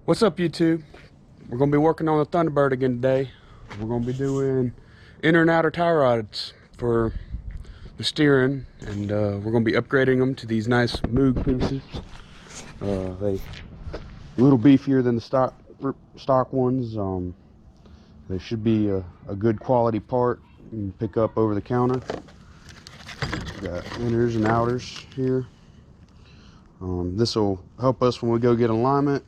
What's up, YouTube? We're going to be working on the Thunderbird again today. We're going to be doing inner and outer tie rods for the steering, and we're going to be upgrading them to these nice Moog pieces. They a little beefier than the stock ones. They should be a good quality part you can pick up over the counter. Got inners and outers here. This will help us when we go get alignment,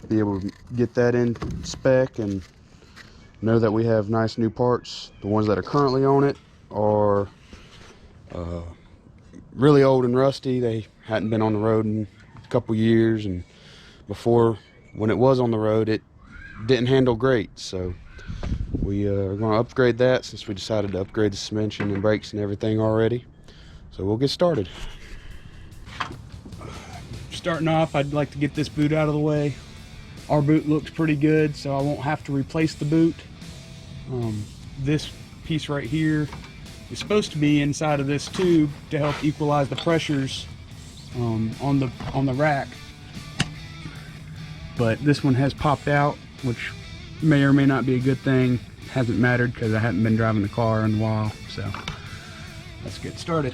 be able to get that in spec and know that we have nice new parts. The ones that are currently on it are really old and rusty. They hadn't been on the road in a couple years, and before, when it was on the road, it didn't handle great. So we are going to upgrade that, since we decided to upgrade the suspension and brakes and everything already. So we'll get started. Starting off, I'd like to get this boot out of the way. Our boot looks pretty good, so I won't have to replace the boot. This piece right here is supposed to be inside of this tube to help equalize the pressures on the rack, but this one has popped out, which may or may not be a good thing. Hasn't mattered because I haven't been driving the car in a while. So let's get started.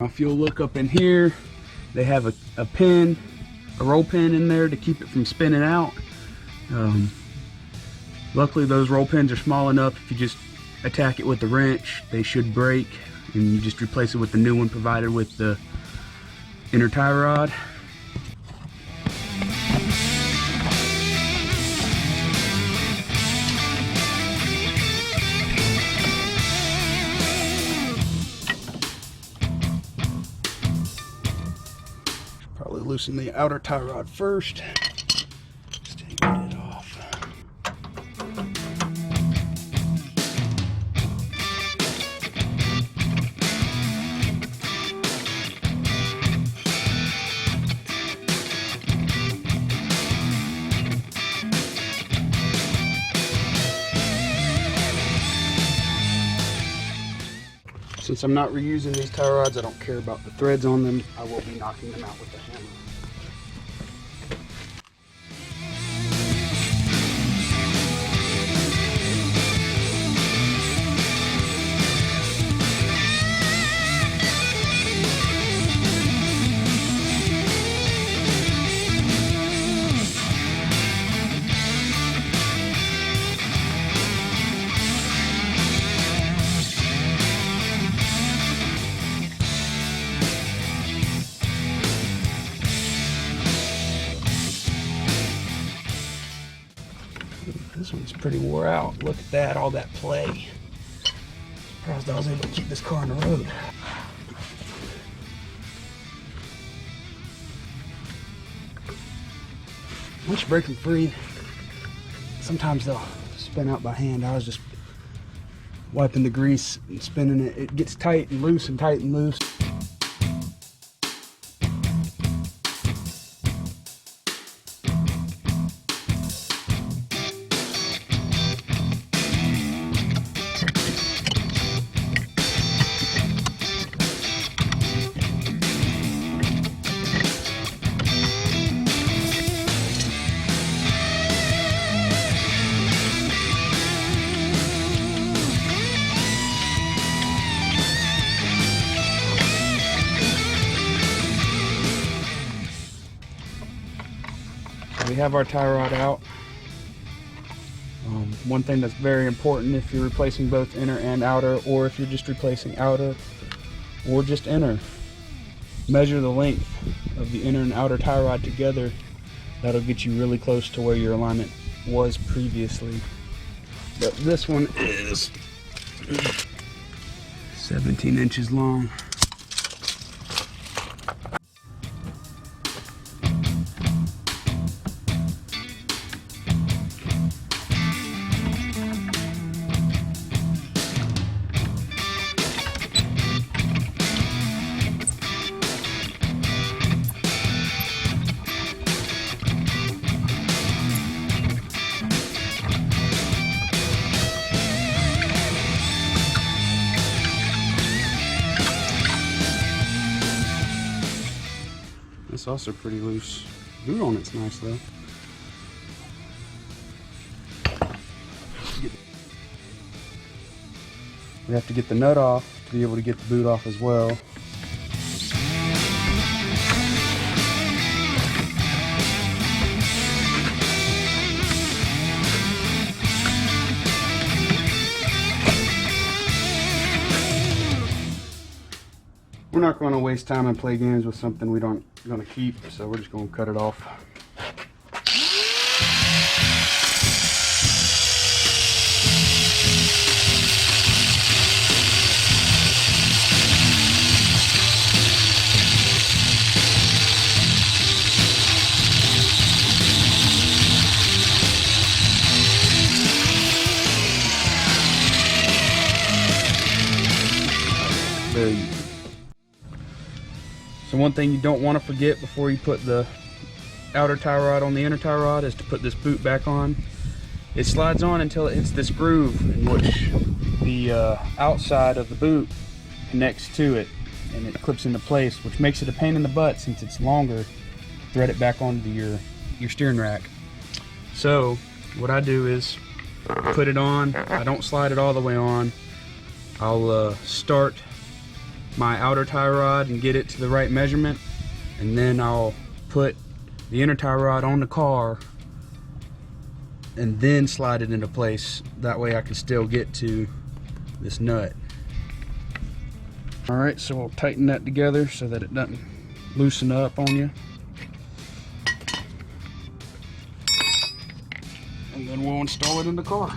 If you'll look up in here, they have a pin, a roll pin in there to keep it from spinning out. Luckily those roll pins are small enough, if you just attack it with the wrench, they should break, and you just replace it with the new one provided with the inner tie rod. Probably loosen the outer tie rod first. Just take it off. Since I'm not reusing these tie rods, I don't care about the threads on them. I will be knocking them out with a hammer. This one's pretty wore out. Look at that, all that play. Surprised I was able to keep this car on the road. Once you break them free, sometimes they'll spin out by hand. I was just wiping the grease and spinning it. It gets tight and loose and tight and loose. We have our tie rod out. One thing that's very important if you're replacing both inner and outer, or if you're just replacing outer or just inner, measure the length of the inner and outer tie rod together. That'll get you really close to where your alignment was previously. But this one is 17 inches long. It's also pretty loose. Boot on it's nice though. We have to get the nut off to be able to get the boot off as well. We're not going to waste time and play games with something we don't going to keep, so we're just going to cut it off. Very easy. So one thing you don't want to forget before you put the outer tie rod on the inner tie rod is to put this boot back on. It slides on until it hits this groove in which the outside of the boot connects to it, and it clips into place, which makes it a pain in the butt since it's longer. Thread it back onto your steering rack. So what I do is put it on. I don't slide it all the way on. I'll start my outer tie rod and get it to the right measurement, and then I'll put the inner tie rod on the car and then slide it into place. That way I can still get to this nut. Alright, so we'll tighten that together so that it doesn't loosen up on you. And then we'll install it in the car.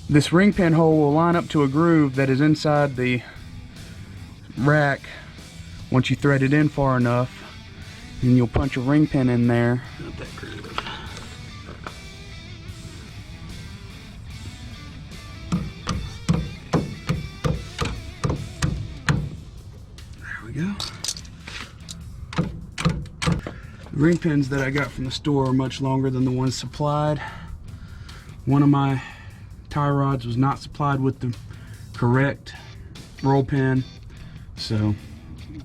This ring pin hole will line up to a groove that is inside the rack. Once you thread it in far enough, then you'll punch a ring pin in there. Not that groove. There we go. The ring pins that I got from the store are much longer than the ones supplied. One of my tie rods was not supplied with the correct roll pin, so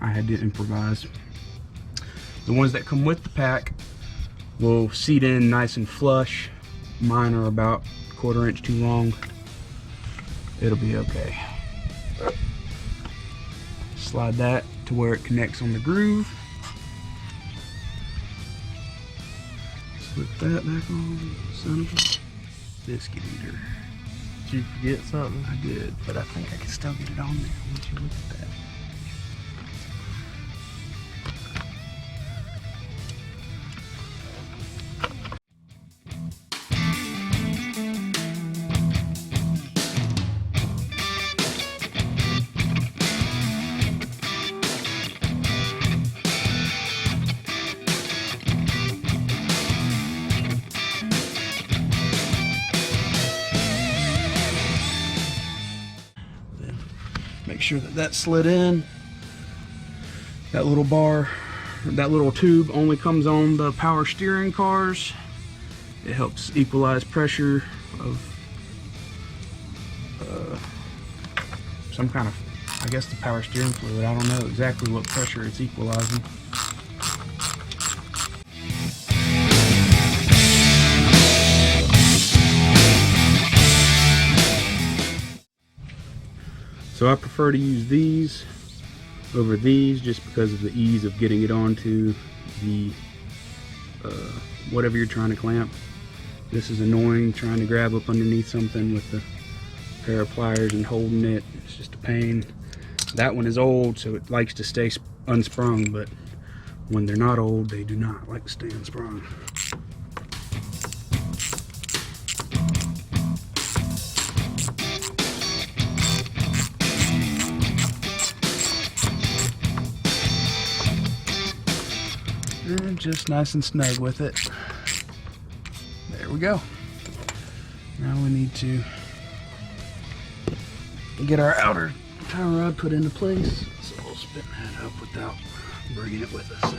I had to improvise. The ones that come with the pack will seat in nice and flush. Mine are about a 1/4 inch too long. It'll be okay. Slide that to where it connects on the groove. Slip that back on, son of a biscuit eater. Did you forget something? I did, but I think I can still get it on there once you look at that. Make sure that that's slid in. That little bar, that little tube only comes on the power steering cars. It helps equalize pressure of some kind of, I guess, the power steering fluid. I don't know exactly what pressure it's equalizing. So I prefer to use these over these just because of the ease of getting it onto the whatever you're trying to clamp. This is annoying, trying to grab up underneath something with the pair of pliers and holding it. It's just a pain. That one is old, so it likes to stay unsprung, but when they're not old, they do not like to stay unsprung. just nice and snug with it. There we go. Now we need to get our outer tie rod put into place. So we'll spin that up without bringing it with us.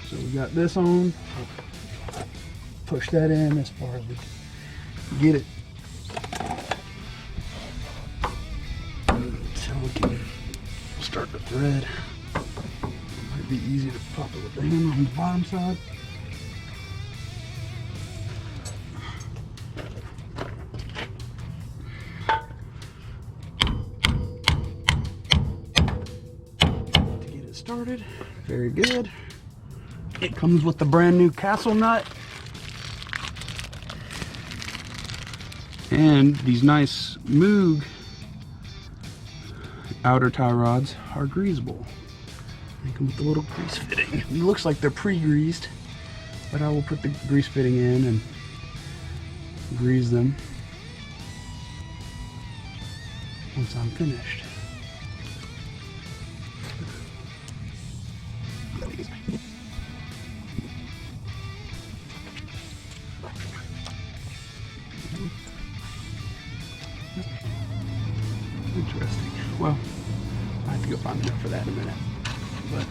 So we got this on. Push that in as far as we can get it. Until we can start the thread. Might be easy to pop it with the hand on the bottom side. To get it started, very good. It comes with the brand new castle nut. And these nice Moog outer tie rods are greasable. They come with a little grease fitting. It looks like they're pre-greased, but I will put the grease fitting in and grease them once I'm finished. Interesting. Well, I have to go find enough for that in a minute. But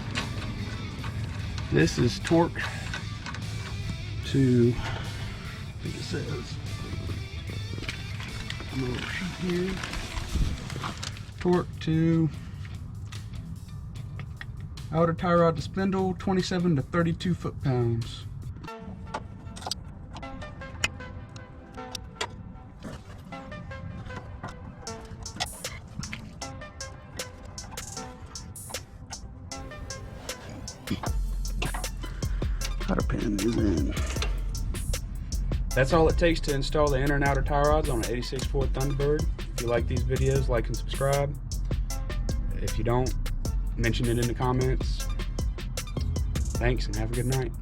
this is torque to, I think it says, a little sheet here. Torque to outer tie rod to spindle, 27 to 32 foot-pounds. Cotter pin is in. That's all it takes to install the inner and outer tie rods on an 86 Ford Thunderbird. If you like these videos, like and subscribe. If you don't, mention it in the comments. Thanks and have a good night.